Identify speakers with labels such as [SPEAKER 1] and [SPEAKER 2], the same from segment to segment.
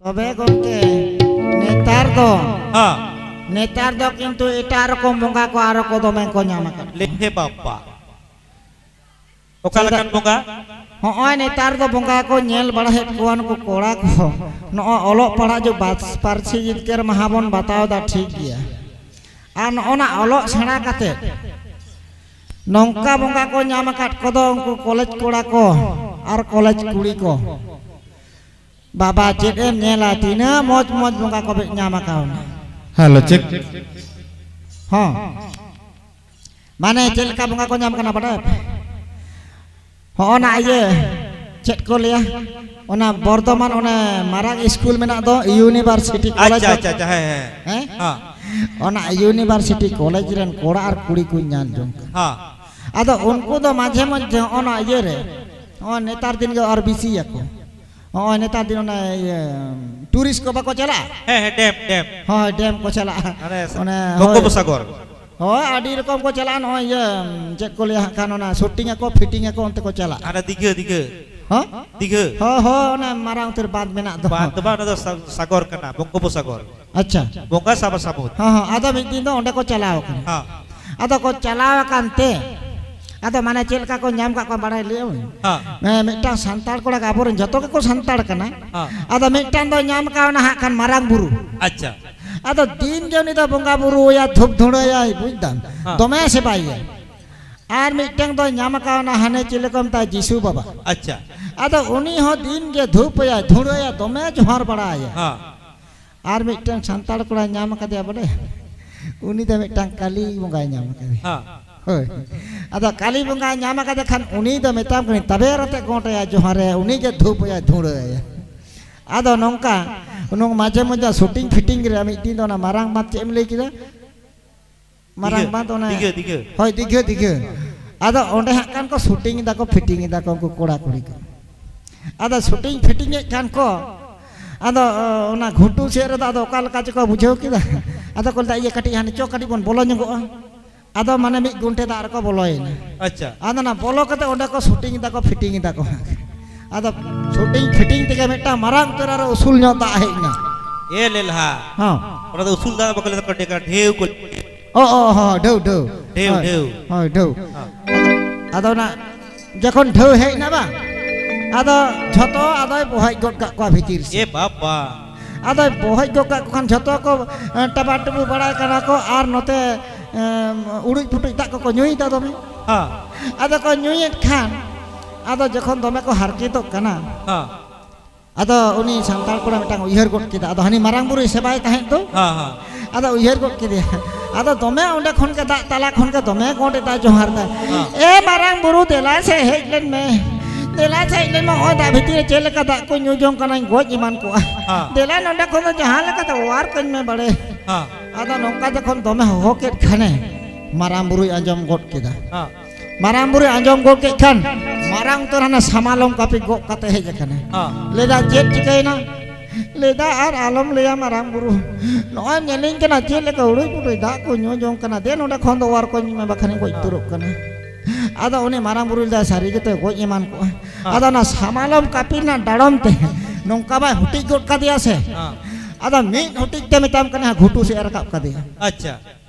[SPEAKER 1] তবে গঙ্কে নেতার দো কিন্তু এটা রকম বঙ্গা কো আর কো দমে কো ᱧᱟᱢ ᱟᱠᱟᱫ
[SPEAKER 2] লেহে বাপ্পা ওকালাকান বঙ্গা
[SPEAKER 1] ᱦᱚᱸᱜᱼᱚᱭ ᱱᱮᱛᱟᱨ ᱫᱚ ᱵᱚᱸᱜᱟ ᱠᱚ ᱧᱮᱞ ᱵᱟᱲᱟᱭᱮᱫ ᱠᱚᱣᱟ ᱱᱩᱠᱩ ᱠᱚᱲᱟ ᱠᱚ ᱱᱚᱜᱼᱚᱭ ᱚᱞᱚᱜ ᱯᱟᱲᱦᱟᱜ ᱡᱮ ᱯᱟᱹᱨᱥᱤ ᱡᱤᱛᱠᱟᱹᱨ ᱢᱟᱦᱟ ᱵᱚᱱ ᱵᱟᱛᱟᱣᱫᱟ ᱴᱷᱤᱠ ᱜᱮᱭᱟ ᱟᱨ ᱱᱚᱜᱼᱚᱱᱟ ᱚᱞᱚᱜ ᱥᱮᱬᱟ ᱠᱟᱛᱮᱫ ᱱᱚᱝᱠᱟ ᱵᱚᱸᱜᱟ ᱠᱚ ᱧᱟᱢ ᱟᱠᱟᱫ ᱠᱚᱫᱚ ᱩᱱᱠᱩ ᱠᱚᱞᱮᱡᱽ ᱠᱚᱲᱟ ᱠᱚ ᱟᱨ ᱠᱚᱞᱮᱡᱽ ᱠᱩᱲᱤ ᱠᱚ ᱵᱟᱵᱟ ᱪᱮᱫ ᱮᱢ ᱧᱮᱞᱟ ᱛᱤᱱᱟᱹᱜ ᱢᱚᱡᱽ ᱢᱚᱡᱽ ᱵᱚᱸᱜᱟ ᱠᱚ ᱧᱟᱢ ᱟᱠᱟᱣᱱᱟ
[SPEAKER 3] হ্যালো চেক
[SPEAKER 1] ᱦᱚᱸ ᱢᱟᱱᱮ ᱪᱮᱫ ᱞᱮᱠᱟ ᱵᱚᱸᱜᱟ ᱠᱚ ᱧᱟᱢ ᱠᱟᱱᱟ ᱵᱟᱰᱟᱭ ᱦᱚᱸᱜᱼᱚᱱᱟ ᱤᱭᱟᱹ ᱪᱮᱫ ᱠᱚ ᱞᱟᱹᱭᱟ ᱚᱱᱟ ᱵᱚᱨᱫᱷᱚᱢᱟᱱ ᱚᱱᱟ ᱢᱟᱨᱟᱝ ᱥᱠᱩᱞ ᱢᱮᱱᱟᱜ ᱫᱚ ᱤᱭᱩᱱᱤᱵᱷᱟᱨᱥᱤᱴᱤ ᱠᱚᱞᱮᱡᱽ
[SPEAKER 2] আচ্ছা আচ্ছা হ্যাঁ
[SPEAKER 1] ᱦᱮᱸ
[SPEAKER 2] হ্যাঁ
[SPEAKER 1] ᱚᱱᱟ ᱤᱭᱩᱱᱤᱵᱷᱟᱨᱥᱤᱴᱤ ᱠᱚᱞᱮᱡᱽ ᱨᱮᱱ ᱠᱚᱲᱟ ᱟᱨ ᱠᱩᱲᱤ ᱠᱚ ᱧᱮᱞ ᱡᱚᱝ ᱠᱟᱱᱟ
[SPEAKER 2] হ্যাঁ
[SPEAKER 1] ᱟᱫᱚ ᱩᱱᱠᱩ ᱫᱚ ᱢᱟঝে ᱢᱟঝে ᱚᱱᱟ ᱤᱭᱟᱹ ᱨᱮ ᱱᱚᱜᱼᱚᱭ ᱱᱮᱛᱟর দিন ᱜᱮ ᱟᱨᱵᱤᱥᱤ ᱟᱠᱚ ᱱᱚᱜᱼᱚᱭ ᱱᱮᱛᱟর দিন ᱚᱱᱟ টুরিস্ট ᱠᱚ ᱵᱟᱠᱚ ᱪᱟᱞᱟᱜᱼᱟ
[SPEAKER 2] হ্যাঁ ড্যাম ড্যাম
[SPEAKER 1] ᱦᱳᱭ ᱰᱮᱢ ᱠᱚ ᱪᱟᱞᱟᱜᱼᱟ
[SPEAKER 2] মানে বঙ্গোপসাগর
[SPEAKER 1] ᱦᱳᱭ ᱟᱹᱰᱤ ᱨᱚᱠᱚᱢ ᱠᱚ ᱪᱟᱞᱟᱜᱼᱟ ᱱᱚᱜᱼᱚᱭ ᱤᱭᱟᱹ ᱪᱮᱫ ᱠᱚ ᱞᱟᱹᱭᱟ ᱠᱷᱟᱱ ᱚᱱᱟ ᱥᱩᱴᱤᱝ ᱟᱠᱚ ᱯᱷᱤᱴᱤᱝ ᱟᱠᱚ ᱚᱱᱛᱮ ᱠᱚ ᱪᱟᱞᱟᱜᱼᱟ
[SPEAKER 2] আরে দিঘে দিঘে
[SPEAKER 1] ᱦᱚᱸ
[SPEAKER 2] দিঘে
[SPEAKER 1] ᱦᱳᱭ ᱦᱳᱭ ᱚᱱᱟ ᱢᱟᱨᱟᱝ ᱩᱛᱟᱹᱨ ᱵᱟᱸᱫ ᱢᱮᱱᱟᱜ ᱫᱚ
[SPEAKER 2] বাদ বা না সাগর কানা বঙ্গোপসাগর
[SPEAKER 1] ᱟᱪᱪᱷᱟ
[SPEAKER 2] বঙ্গা সাবা সামুদ
[SPEAKER 1] ᱦᱚᱸ ᱦᱚᱸ ᱟᱫᱚ ᱢᱤᱫ ᱫᱤᱱ ᱫᱚ ᱚᱸᱰᱮ ᱠᱚ ᱪᱟᱞᱟᱣ ᱟᱠᱟᱱᱟ
[SPEAKER 2] হ্যাঁ
[SPEAKER 1] ᱟᱫᱚ ᱠᱚ ᱪᱟᱞᱟᱣ ᱟᱠᱟᱱ ᱛᱮ ᱟᱫᱚ ᱢᱟᱱᱮ ᱪᱮᱫ ᱞᱮᱠᱟ ᱠᱚ ᱧᱟᱢ ᱠᱟᱜ ᱠᱚᱣᱟ ᱵᱟᱲᱟᱭ ᱞᱟᱹᱭᱟᱹᱧ ᱢᱤᱫᱴᱟᱝ ᱥᱟᱱᱛᱟᱲ ᱠᱚᱲᱟ ᱟᱵᱚᱨᱮᱱ ᱡᱚᱛᱚ ᱜᱮᱠᱚ ᱥᱟᱱᱛᱟᱲ ᱠᱟᱱᱟ ᱟᱫᱚ ᱢᱤᱫᱴᱟᱝ ᱫᱚ ᱧᱟᱢ ᱠᱟᱣᱱᱟ ᱦᱟᱸᱜ ᱠᱷᱟᱱ ᱢᱟᱨᱟᱝ ᱵᱩᱨᱩ
[SPEAKER 2] আচ্ছা
[SPEAKER 1] ᱟᱫᱚ ᱫᱤᱱ ᱜᱮ ᱩᱱᱤ ᱫᱚ ᱵᱚᱸᱜᱟ ᱵᱩᱨᱩᱭᱟ ᱫᱷᱩᱯ ᱫᱷᱩᱲᱟᱹᱭᱟᱭ ᱵᱩᱡᱽ ᱫᱟᱢ ᱫᱚᱢᱮ ᱥᱮᱵᱟᱭᱟᱭ ᱟᱨ ᱢᱤᱫᱴᱟᱝ ᱫᱚ ᱧᱟᱢ ᱠᱟᱣᱱᱟ ᱦᱟᱱᱮ ᱪᱮᱫ ᱞᱮᱠᱟ ᱢᱮᱛᱟᱭ ᱡᱤᱥᱩ ᱵᱟᱵᱟ
[SPEAKER 2] আচ্ছা
[SPEAKER 1] ᱟᱫᱚ ᱩᱱᱤ ᱦᱚᱸ ᱫᱤᱱ ᱜᱮ ᱫᱷᱩᱯᱟᱭᱟᱭ ᱫᱷᱩᱲᱟᱹᱭᱟ ᱫᱚᱢᱮ ᱡᱚᱦᱟᱨ ᱵᱟᱲᱟᱭᱟ
[SPEAKER 2] হ্যাঁ
[SPEAKER 1] ᱟᱨ ᱢᱤᱫᱴᱟᱝ ᱥᱟᱱᱛᱟᱲ ᱠᱚᱲᱟ ᱧᱟᱢ ᱠᱟᱫᱮᱭᱟ ᱵᱚᱞᱮ ᱩᱱᱤ ᱫᱚ ᱢᱤᱫᱴᱟᱝ ᱠᱟᱞᱤ ᱵᱚᱸᱜᱟᱭ ᱧᱟᱢ ᱠᱟᱫᱮᱭᱟ
[SPEAKER 2] হ্যাঁ
[SPEAKER 1] ᱦᱳᱭ ᱟᱫᱚ ᱠᱟᱞᱤ ᱵᱚᱸᱜᱟᱭ ᱧᱟᱢ ᱠᱟᱫᱮ ᱠᱷᱟᱱ ᱩᱱᱤ ᱫᱚ ᱢᱮᱛᱟᱢ ᱠᱟᱹᱱᱟᱹᱧ ᱛᱟᱵᱮᱨ ᱟᱛᱮ ᱜᱚᱸᱴᱟᱭᱟ ᱡᱚᱦᱟᱨᱮ ᱩᱱᱤ ᱜᱮ ᱫᱷᱩᱯᱟᱭᱟ ᱫᱷᱩᱲᱟᱹᱭᱟ ᱟᱫᱚ ᱱᱚᱝᱠᱟ ᱢᱟঝে ᱢᱟঝে ᱥᱩᱴᱤᱝ ᱯᱷᱤᱴᱤᱝ ᱨᱮ ᱢᱤᱫ ᱫᱤᱱ ᱫᱚ ᱚᱱᱟ ᱢᱟᱨᱟᱝ ᱵᱟᱸᱫ ᱪᱮᱫ ᱮᱢ ᱞᱟᱹᱭ ᱠᱮᱫᱟ ᱢᱟᱨᱟᱝ ᱵᱟᱸᱫ ᱚᱱᱟ
[SPEAKER 2] দিঘে দিঘে
[SPEAKER 1] ᱦᱳᱭ ᱫᱤᱜᱷᱟᱹ ᱟᱫᱚ ᱚᱸᱰᱮ ᱦᱟᱸᱜ ᱠᱟᱱ ᱠᱚ ᱥᱩᱴᱤᱝ ᱮᱫᱟ ᱠᱚ ᱯᱷᱤᱴᱤᱝ ᱮᱫᱟ ᱠᱚ ᱩᱱᱠᱩ ᱠᱚᱲᱟ ᱠᱩᱲᱤ ᱠᱚ ᱟᱫᱚ ᱥᱩᱴᱤᱝ ᱯᱷᱤᱴᱤᱝ ᱮᱫ ᱠᱷᱟᱱ ᱠᱚ ᱟᱫᱚ ᱚᱱᱟ ᱜᱷᱩᱴᱩ ᱥᱮᱫ ᱨᱮᱫᱚ ᱟᱫᱚ ᱚᱠᱟ ᱞᱮᱠᱟ ᱪᱚᱠᱚ ᱵᱩᱡᱷᱟᱹᱣ ᱠᱮᱫᱟ ᱟᱫᱚ ᱠᱚ ᱞᱟᱹᱭᱫᱟ ᱤᱭᱟᱹ ᱠᱟᱹᱴᱤᱡ ᱦᱟᱱᱮ ᱪᱚ ᱠᱟᱹᱴᱤᱡ ᱵᱚᱱ ᱵᱚᱞᱚ ᱧᱚᱜᱚᱜᱼᱟ ᱟᱫᱚ ᱢᱟᱱᱮ ᱢᱤᱫ ᱜᱩᱱᱴᱷᱮ ᱫᱟᱜ ᱨᱮᱠᱚ ᱵᱚᱞᱚᱭᱮᱱᱟ
[SPEAKER 2] আচ্ছা
[SPEAKER 1] ᱟᱫᱚ ᱚᱱᱟ ᱵᱚᱞᱚ ᱠᱟᱛᱮ ᱚᱸᱰᱮ ᱠᱚ ᱥᱩᱴᱤᱝ ᱮᱫᱟ ᱠᱚ ᱯᱷᱤᱴᱤᱝ ᱮᱫᱟ ᱠᱚ ᱟᱫᱚ ᱥᱩᱴᱤᱝ ᱯᱷᱤᱴᱤᱝ ᱛᱮᱜᱮ ᱢᱤᱫᱴᱟᱝ ᱢᱟᱨᱟᱝ ᱩᱛᱟᱹᱨ ᱟᱨ ᱩᱥᱩᱞ ᱧᱚᱜ ᱫᱟᱜ ᱦᱮᱡ ᱮᱱᱟ
[SPEAKER 2] এ লেলহা
[SPEAKER 1] ᱦᱚᱸ
[SPEAKER 2] ওরা তো উসুল দাদা বকলে তো ডেকা ঢেউ কো
[SPEAKER 1] ও হᱚᱸ ঢেউ
[SPEAKER 2] ঢেউ ঢেউ
[SPEAKER 1] ᱦᱳᱭ ঢেউ ᱟᱫᱚ ᱚᱱᱟ ᱡᱚᱠᱷᱚᱱ ঢেউ ᱦᱮᱡ ᱮᱱᱟ ᱵᱟᱝ ᱟᱫᱚ ᱡᱷᱚᱛᱚ ᱟᱫᱚᱭ ᱵᱚᱦᱚᱡ ᱜᱚᱫ ᱠᱟᱜ ᱠᱚᱣᱟ ᱵᱷᱤᱛᱤᱨ
[SPEAKER 2] এ
[SPEAKER 1] ᱥᱮᱫ
[SPEAKER 2] বাবা
[SPEAKER 1] ᱟᱫᱚᱭ ᱵᱚᱦᱚᱡ ᱜᱚᱫ ᱠᱟᱜ ᱠᱚ ᱠᱷᱟᱱ ᱡᱷᱚᱛᱚ ᱠᱚ ᱴᱟᱵᱟ ᱴᱩᱵᱩ ᱵᱟᱲᱟᱭ ᱠᱟᱱᱟ ᱠᱚ ᱟᱨ ᱱᱚᱛᱮ ᱩᱲᱩᱡ ᱯᱷᱩᱴᱩᱡ ᱫᱟᱜ ᱠᱚᱠᱚ ᱧᱩᱭᱮᱫᱟ ᱫᱚᱢᱮ
[SPEAKER 2] হ্যাঁ
[SPEAKER 1] ᱟᱫᱚ ᱠᱚ ᱧᱩᱭᱮᱫ ᱠᱷᱟᱱ ᱟᱫᱚ ᱡᱚᱠᱷᱚᱱ ᱫᱚᱢᱮ ᱠᱚ ᱦᱟᱨᱠᱮᱛᱚᱜ ᱠᱟᱱᱟ
[SPEAKER 2] হ্যাঁ
[SPEAKER 1] ᱟᱫᱚ ᱩᱱᱤ ᱥᱟᱱᱛᱟᱲ ᱠᱚᱲᱟ ᱢᱤᱫᱴᱟᱝ ᱩᱭᱦᱟᱹᱨ ᱜᱚᱫ ᱠᱮᱫᱟ ᱟᱫᱚ ᱦᱟᱹᱱᱤ ᱢᱟᱨᱟᱝ ᱵᱩᱨᱩᱭ ᱥᱮᱵᱟᱭ ᱛᱟᱦᱮᱸᱫ ᱫᱚ
[SPEAKER 2] হ্যাঁ হ্যাঁ
[SPEAKER 1] ᱟᱫᱚ ᱩᱭᱦᱟᱹᱨ ᱜᱚᱫ ᱠᱮᱫᱮᱭᱟ ᱟᱫᱚ ᱫᱚᱢᱮ ᱚᱸᱰᱮ ᱠᱷᱚᱱ ᱜᱮ ᱫᱟᱜ ᱛᱟᱞᱟ ᱠᱷᱚᱱ ᱜᱮ ᱫᱚᱢᱮ ᱜᱚᱸᱰ ᱮᱫᱟ ᱡᱚᱦᱟᱨ ᱫᱟ ᱮ ᱢᱟᱨᱟᱝ ᱵᱩᱨᱩ ᱫᱮᱞᱟ ᱥᱮ ᱦᱮᱡ ᱞᱮᱱ ᱢᱮ ᱫᱮᱞᱟ ᱥᱮ ᱦᱮᱡ ᱞᱮᱱ ᱢᱮ ᱱᱚᱜᱼᱚᱭ ᱫᱟᱜ ᱵᱷᱤᱛᱤᱨ ᱨᱮ ᱪᱮᱫ ᱞᱮᱠᱟ ᱫᱟᱜ ᱠᱚ ᱧᱩ ᱡᱚᱝ ᱠᱟᱱᱟᱧ ᱜᱚᱡ ᱮᱢᱟᱱ ᱠᱚᱜᱼᱟ ᱫᱮᱞᱟ ᱱᱚᱸᱰᱮ ᱠᱷᱚᱱ ᱫᱚ ᱡᱟᱦᱟᱸ ᱞᱮᱠᱟᱛᱮ ᱚᱣᱟᱨ ᱠᱟᱹᱧ ᱢᱮ ᱵᱟᱲᱮ
[SPEAKER 2] হ্যাঁ
[SPEAKER 1] ᱟᱫᱚ ᱱᱚᱝᱠᱟ ᱡᱚᱠᱷᱚᱱ ᱫᱚᱢᱮ ᱦᱚᱦᱚ ᱠᱮᱫ ᱠᱷᱟᱱᱮ ᱢᱟᱨᱟᱝ ᱵᱩᱨᱩᱭ ᱟᱸᱡᱚᱢ ᱜᱚᱫ ᱠᱮᱫᱟ
[SPEAKER 2] হ্যাঁ
[SPEAKER 1] ᱢᱟᱨᱟᱝ ᱵᱩᱨᱩᱭ ᱟᱸᱡᱚᱢ ᱜᱚᱫ ᱠᱮᱫ ᱠᱷᱟᱱ ᱢᱟᱨᱟᱝ ᱩᱛᱟᱹᱨ ᱦᱟᱱᱟ ᱥᱟᱢᱟᱞᱚᱢ ᱠᱟᱹᱯᱤ ᱜᱚᱜ ᱠᱟᱛᱮ ᱦᱮᱡ ᱟᱠᱟᱱᱟ
[SPEAKER 2] হ্যাঁ
[SPEAKER 1] ᱞᱟᱹᱭᱫᱟ ᱪᱮᱫ ᱪᱤᱠᱟᱹᱭᱮᱱᱟ ᱞᱟᱹᱭᱫᱟ ᱟᱨ ᱟᱞᱚᱢ ᱞᱟᱹᱭᱟ ᱢᱟᱨᱟᱝ ᱵᱩᱨᱩ ᱱᱚᱜᱼᱚᱭ ᱧᱮᱞᱤᱧ ᱠᱟᱱᱟ ᱪᱮᱫ ᱞᱮᱠᱟ ᱩᱲᱩᱡ ᱯᱩᱴᱩᱡ ᱫᱟᱜ ᱠᱚ ᱧᱩ ᱡᱚᱝ ᱠᱟᱱᱟ ᱫᱮ ᱱᱚᱸᱰᱮ ᱠᱷᱚᱱ ᱫᱚ ᱚᱣᱟᱨ ᱠᱚᱧ ᱢᱮ ᱵᱟᱠᱷᱟᱱᱤᱧ ᱜᱚᱡ ᱩᱛᱟᱹᱨᱚᱜ ᱠᱟᱱᱟ ᱟᱫᱚ ᱩᱱᱤ ᱢᱟᱨᱟᱝ ᱵᱩᱨᱩ ᱞᱟᱹᱭᱫᱟ ᱥᱟᱹᱨᱤ ᱜᱮᱛᱚ ᱜᱚᱡ ᱮᱢᱟᱱ ᱠᱚᱜᱼᱟ ᱟᱫᱚ ᱚᱱᱟ ᱥᱟᱢᱟᱞᱚᱢ ᱠᱟᱹᱯᱤ ᱨᱮᱱᱟᱜ ᱰᱟᱲᱚᱢ ᱛᱮ ᱱᱚᱝᱠᱟ ᱵᱟᱭ ᱦᱩᱴᱤᱡ ᱜᱚᱫ ᱠᱟᱫᱮᱭᱟ ᱥᱮ ᱟᱫᱚ ᱢᱤᱫ ᱦᱩᱴᱤᱡ ᱛᱮ ᱢᱮᱛᱟᱢ ᱠᱟᱱᱟ ᱜᱷᱩᱴᱩ ᱥᱮᱫ ᱮ ᱨᱟᱠᱟᱵ ᱠᱟᱫᱮᱭᱟ
[SPEAKER 2] আচ্ছা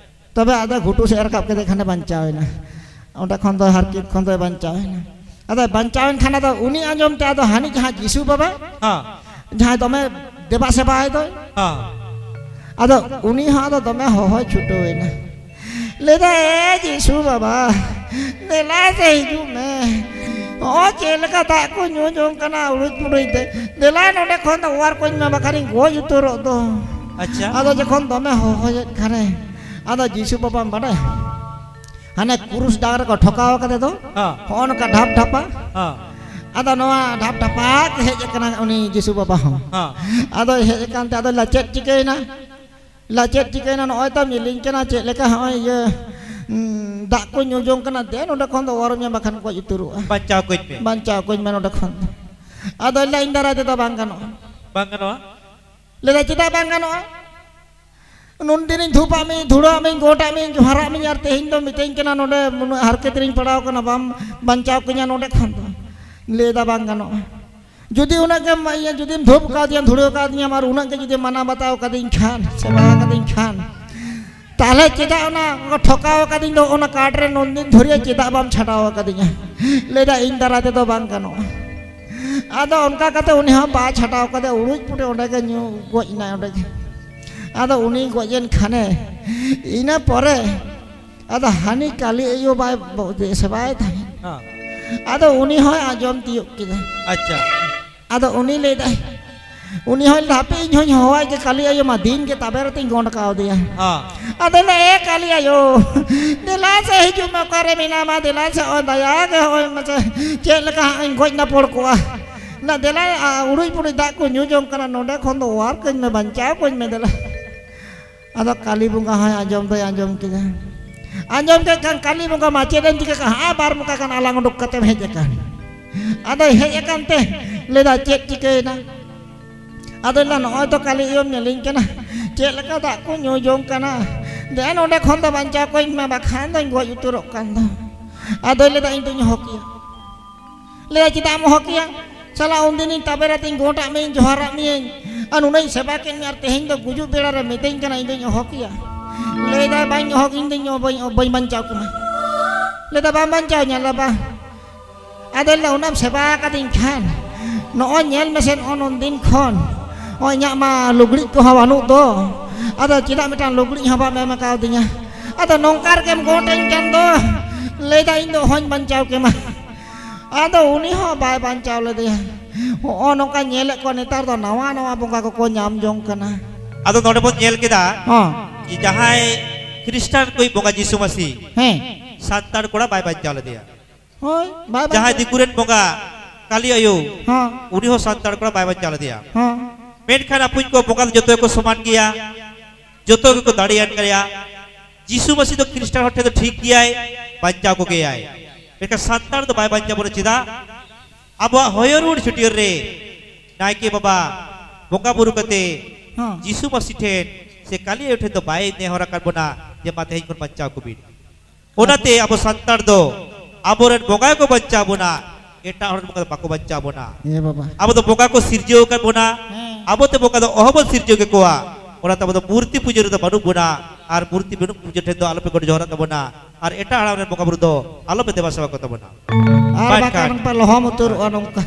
[SPEAKER 1] ᱛᱚᱵᱮ ᱟᱫᱚ ᱜᱷᱩᱴᱩ ᱥᱮᱫ ᱮ ᱨᱟᱠᱟᱵ ᱠᱮᱫᱮ ᱠᱷᱟᱱᱮ ᱵᱟᱧᱪᱟᱣᱮᱱᱟ ᱚᱸᱰᱮ ᱠᱷᱚᱱ ᱫᱚ ᱦᱟᱨᱠᱮᱛ ᱠᱷᱚᱱ ᱫᱚᱭ ᱵᱟᱧᱪᱟᱣᱮᱱᱟ ᱟᱫᱚ ᱵᱟᱧᱪᱟᱣᱮᱱ ᱠᱷᱟᱱ ᱟᱫᱚ ᱩᱱᱤ ᱟᱸᱡᱚᱢ তে ᱟᱫᱚ ᱦᱟᱹᱱᱤ ᱡᱟᱦᱟᱸ ᱡᱤᱥᱩ ᱵᱟᱵᱟ
[SPEAKER 2] হ্যাঁ
[SPEAKER 1] ᱡᱟᱦᱟᱸᱭ ᱫᱚᱢᱮ ᱫᱮᱵᱟ ᱥᱮᱵᱟᱭ ᱫᱚ
[SPEAKER 2] হ্যাঁ
[SPEAKER 1] ᱟᱫᱚ ᱩᱱᱤ ᱦᱚᱸ ᱟᱫᱚ ᱫᱚᱢᱮ ᱦᱚᱦᱚᱭ ᱪᱷᱩᱴᱟᱹᱣᱮᱱᱟ ᱞᱟᱹᱭᱫᱟ ᱮ ᱡᱤᱥᱩ ᱵᱟᱵᱟ ᱫᱮᱞᱟ ᱥᱮ ᱦᱤᱡᱩᱜ ᱢᱮ ᱱᱚᱜᱼᱚᱭ ᱪᱮᱫ ᱞᱮᱠᱟ ᱫᱟᱜ ᱠᱚ ᱧᱩ ᱡᱚᱝ ᱠᱟᱱᱟ ᱩᱲᱩᱡ ᱯᱩᱲᱩᱡ ᱛᱮ ᱫᱮᱞᱟ ᱱᱚᱸᱰᱮ ᱠᱷᱚᱱ ᱫᱚ ᱚᱣᱟᱨ ᱠᱚᱧ ᱢᱮ ᱵᱟᱠᱷᱟᱱᱤᱧ ᱜᱚᱡ ᱩᱛᱟᱹᱨᱚᱜ ᱫᱚ
[SPEAKER 2] আচ্ছা
[SPEAKER 1] ᱟᱫᱚ ᱡᱚᱠᱷᱚᱱ ᱫᱚᱢᱮ ᱦᱚᱦᱚᱭᱮᱫ ᱠᱷᱟᱱᱮ ᱟᱫᱚ ᱡᱤᱥᱩ ᱵᱟᱵᱟᱢ ᱵᱟᱰᱟᱭ ᱦᱟᱱᱮ ᱠᱩᱨᱩᱥ ᱰᱟᱝ ᱨᱮᱠᱚ ᱴᱷᱚᱠᱟᱣ ᱠᱟᱫᱮ ᱫᱚ
[SPEAKER 2] হ্যাঁ
[SPEAKER 1] ᱦᱚᱸᱜᱼᱚ ᱱᱚᱝᱠᱟ ᱰᱷᱟᱯ ᱰᱷᱟᱯᱟ
[SPEAKER 2] হ্যাঁ
[SPEAKER 1] ᱟᱫᱚ ᱱᱚᱣᱟ ᱰᱷᱟᱯ ᱰᱷᱟᱯᱟᱠ ᱦᱮᱡ ᱟᱠᱟᱱᱟ ᱩᱱᱤ ᱡᱤᱥᱩ ᱵᱟᱵᱟ ᱦᱚᱸ
[SPEAKER 2] হ্যাঁ
[SPEAKER 1] ᱟᱫᱚ ᱦᱮᱡ ᱟᱠᱟᱱ তে ᱟᱫᱚ ᱪᱮᱫ ᱪᱤᱠᱟᱹᱭᱮᱱᱟ ᱪᱮᱫ ᱪᱤᱠᱟᱹᱭᱮᱱᱟ ᱱᱚᱜᱼᱚᱭ ᱛᱚ ᱧᱮᱞᱤᱧ ᱠᱟᱱᱟ ᱪᱮᱫ ᱞᱮᱠᱟ ᱦᱚᱸᱜᱼᱚᱭ ᱤᱭᱟᱹ ᱫᱟᱜ ᱠᱚ ᱧᱩ ᱡᱚᱝ ᱠᱟᱱᱟ ᱫᱮ ᱱᱚᱸᱰᱮ ᱠᱷᱚᱱ ᱫᱚ ᱚᱣᱟᱨ ᱢᱮ ᱵᱟᱠᱷᱟᱱ ᱜᱚᱡ ᱩᱛᱟᱹᱨᱚᱜᱼᱟ
[SPEAKER 2] বাচ্চা কই পে
[SPEAKER 1] ᱵᱟᱧᱪᱟᱣ ᱠᱚᱧ ᱢᱮ ᱱᱚᱸᱰᱮ ᱠᱷᱚᱱ ᱫᱚ ᱟᱫᱚ ᱞᱟᱹᱭᱫᱟ ᱤᱧ ᱫᱟᱨᱟᱭ ᱛᱮᱫᱚ ᱵᱟᱝ ᱜᱟᱱᱚᱜᱼᱟ
[SPEAKER 2] বাং গানোয়া
[SPEAKER 1] ᱞᱟᱹᱭᱫᱟ ᱪᱮᱫᱟᱜ ᱵᱟᱝ ᱜᱟᱱᱚᱜᱼᱟ নুন দিন ধূপ আমি ধুড়ো আমি গোটা আমি জোহারা আমি আর তেহিন তো মিতেኝ কেনা নোডে হারকেত রিং পড়াও কেনা বাম বাঞ্চাও কিনা নোডে খান লেদা বাং গানো जुदी उनके जुदी धूप का दिया धुड़ो का दिया मार उनके जुदी मना बताओ कदिन खान सेवा कदिन खान ताले चेदा उना ठोकाव कदिन दो उना काटरे नंदिन धुरिया चेदा बाम छटाव कदिन लेदा इन दराते तो बांग कनो आदो उनका कते उनी हम बा छटाव कदे उड़ुज पुटे उंडे के न्यू गोइना उंडे आदो उनी गोजेन खाने इना परे आदो हानि काली अयो बाय सेवाय थाहे
[SPEAKER 2] हाँ
[SPEAKER 1] आदो उनी होय आजम तियो किदा
[SPEAKER 2] अच्छा
[SPEAKER 1] आदो उनी ले दे उनी होय लापे इन होय होय के काली अयो मा दिन के ताबेर तिन गोंड काव दिया
[SPEAKER 2] हाँ
[SPEAKER 1] आदो ले ए काली अयो दिला से हिजु म करे बिना मा दिला से ओ दया के होय मचे चेल लका इन गोज ना पड़ कोआ ना दिला उड़ुई पुड़ी दा को न्यू जों कना नोडे खन दो वार कन में बंचा कोन में दिला आदो काली बुंगा होय आजम तो आजम किदा आजम के kan काली बुंगा माचे देन तिके कहा बार मुका kan alang uduk kate hedge kan आदो हेज kan ते लेदा चेक चिके ना आदो ला नय तो काली यम नेलिन केना चेक लका दा को न्यू जों कना देन ओडे खन दो बंचा कोन में बाखान दन गoj उतुरok kan दो आदो लेदा इन तुन हकिया लेदा चिता म हकिया साला उन दिन ताबेरा तिन गोटा में जोहरा में अनु नहीं सेवा के यार तेहिन तो गुजु बेड़ा रे मितेन कना इन तुन हकिया लेदा बाइन हक इन तुन बई बंचा को लेदा बा बंचा न्याला बा आदो ला उनाम सेवा का दिन खान नो nyel mesen onon din khon o nya ma lugri ko hawanu do ada cida mitan lugri haba me ma kaw dinya ada nongkar kem goten kan do leda indo hon bancau ke ma ada uni ho bai bancau le dia o nongka nyelek ko netar do nawa nawa bonga ko nyam jong kana
[SPEAKER 2] आदो नोडे बोन नेल केदा
[SPEAKER 1] ha
[SPEAKER 2] कि जहां ख्रिस्टान कोई बोंगा यीशु मसीह
[SPEAKER 1] he
[SPEAKER 2] santar कोड़ा बाय बाय चाल दिया
[SPEAKER 1] hoy bai
[SPEAKER 2] जहां दिकुरेन बोंगा काली अयो
[SPEAKER 1] ha
[SPEAKER 2] उनी हो santar कोड़ा बाय बाय चाल दिया
[SPEAKER 1] ha
[SPEAKER 2] मेनखान अपुन को बोंगा जतो को समान किया जतो को दाड़ियान करया यीशु मसीह तो ख्रिस्टान हटे तो ठीक किया है बच्चा को गया है मेनखान santar तो बाय बच्चा बोले चिदा अब होयरुड छुटियर रे नायके बाबा बोंगा बुरु कते
[SPEAKER 1] ha
[SPEAKER 2] यीशु मसीह ठेन से काली उठे तो बाय ने होरा करबोना जे माते हिन बच्चा को भी ओनाते अब संतार दो आबोरन बोगा को बच्चा बोना एटा हर बोगा बाको बच्चा बोना
[SPEAKER 1] ye baba
[SPEAKER 2] अब तो बोगा को सिरजियो कर बोना अब तो बोगा तो अहब सिरजियो के कोआ ओना तब तो मूर्ति पूजर तो बनु बोना आर मूर्ति बनु पूजे ठे तो आलोपे कोड जोरा तो बोना आर एटा हरावन बोगा बुरु दो आलोपे देवा सेवा को तो बोना
[SPEAKER 1] ar bakan pa lohom utur onongka